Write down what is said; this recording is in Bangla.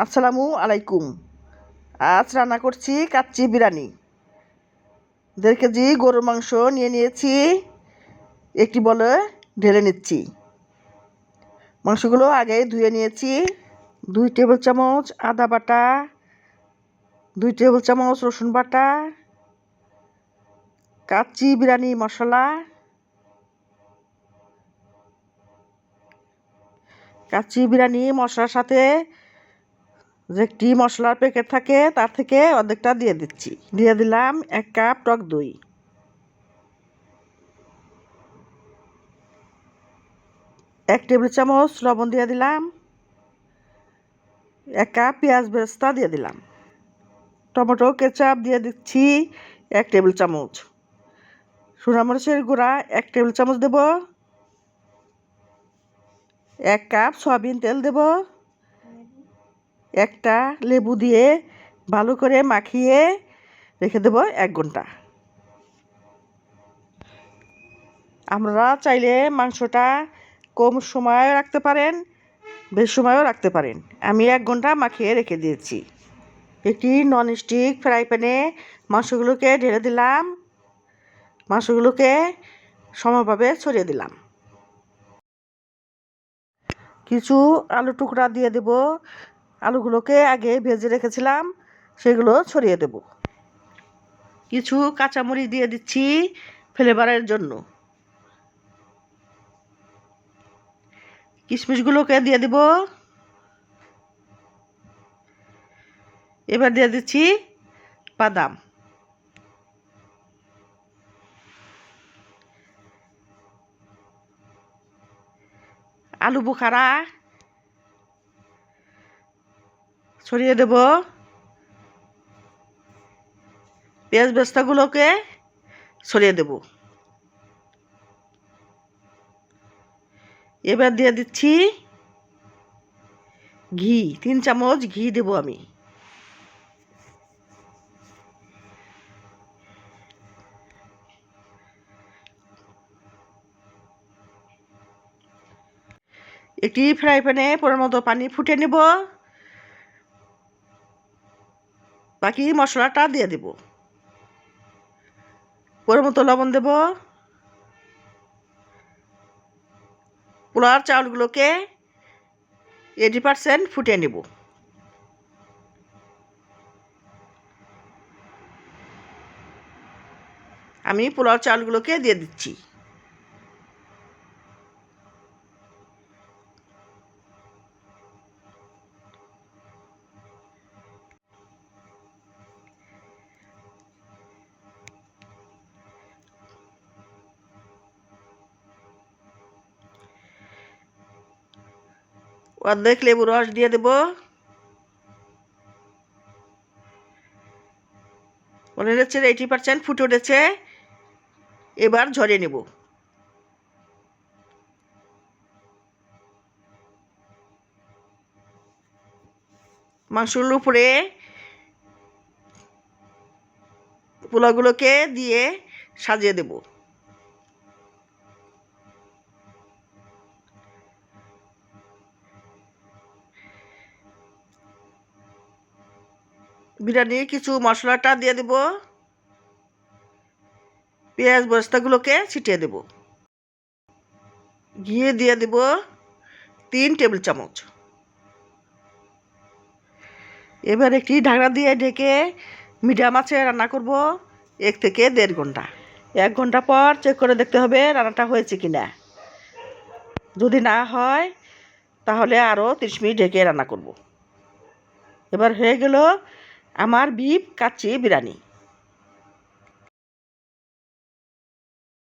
আসসালামু আলাইকুম। আজ রান্না করছি কাচ্চি বিরিয়ানি। 1.5 কেজি গরুর মাংস নিয়ে নিয়েছি, একটি বলে ঢেলে নিচ্ছি। মাংসগুলো আগে ধুয়ে নিয়েছি। 2 টেবিল চামচ আদা বাটা, 2 টেবিল চামচ রসুন বাটা, কাচ্চি বিরিয়ানি মশলা, কাচ্চি বিরিয়ানি মশলার সাথে যে একটি মশলার প্যাকেট থাকে তার থেকে অর্ধেকটা দিয়ে দিচ্ছি। দিয়ে দিলাম 1 কাপ টক দই, 1 টেবিল চামচ লবণ দিয়ে দিলাম, 1 কাপ পেঁয়াজ বেরেস্তা দিয়ে দিলাম, টমেটো কেচাপ দিয়ে দিচ্ছি 1 টেবিল চামচ, সোনামরিচের গুঁড়া 1 টেবিল চামচ দেব, 1 কাপ সয়াবিন তেল দেব, একটা লেবু দিয়ে ভালো করে মাখিয়ে রেখে দেব 1 ঘন্টা। আপনারা চাইলে মাংসটা কম সময় রাখতে পারেন, বেশি সময়ও রাখতে পারেন। আমি 1 ঘন্টা মাখিয়ে রেখে দিয়েছি। একটি ননস্টিক ফ্রাই প্যানে মাংসগুলোকে ঢেলে দিলাম, মাংসগুলোকে সমানভাবে ছড়িয়ে দিলাম। কিছু আলু টুকরা দিয়ে দেব, আলুগুলোকে আগে ভেজে রেখেছিলাম সেগুলো ছড়িয়ে দেব। কিছু কাঁচামরিচ দিয়ে দিচ্ছি ফ্লেভারের জন্য। কিশমিশগুলোকে দিয়ে দেব। এবার দিয়ে দিচ্ছি বাদাম, আলু বোখারা ছড়িয়ে দেব, পেঁয়াজ বেরেস্তাগুলোকে ছড়িয়ে দেব। এবার দিয়ে দিচ্ছি ঘি, 3 চামচ ঘি দেব আমি। একটি ফ্রাই প্যানে পরিমাণ মতো পানি ফুটিয়ে নেব, বাকি মশলাটা দিয়ে দেব। পরিমাণ মতো লবণ দেব। পোলাওর চাউলগুলোকে 80% ফুটিয়ে নেব। আমি পোলাওর চাউলগুলোকে দিয়ে দিচ্ছি। অর্ধেক লেবুর রস দিয়ে দেব। মনে হচ্ছে 80% ফুটে উঠেছে, এবার ঝরিয়ে নেব। মাংসগুলোর উপরে পোলাওগুলোকে দিয়ে সাজিয়ে দেব। বিরিয়ানি কিছু মশলাটা দিয়ে দেব, পেঁয়াজ বেরেস্তাগুলোকে ছিটিয়ে দেব, ঘি দিয়ে দেব 3 টেবিল চামচ। এবার একটি ঢাকনা দিয়ে ঢেকে মিডিয়াম আঁচে রান্না করব 1 থেকে 1.5 ঘন্টা। 1 ঘন্টা পর চেক করে দেখতে হবে রান্নাটা হয়েছে কিনা। যদি না হয় তাহলে আরও 30 মিনিট ঢেকে রান্না করব। এবার হয়ে গেল আমার বিফ কাচ্চি বিরিয়ানি।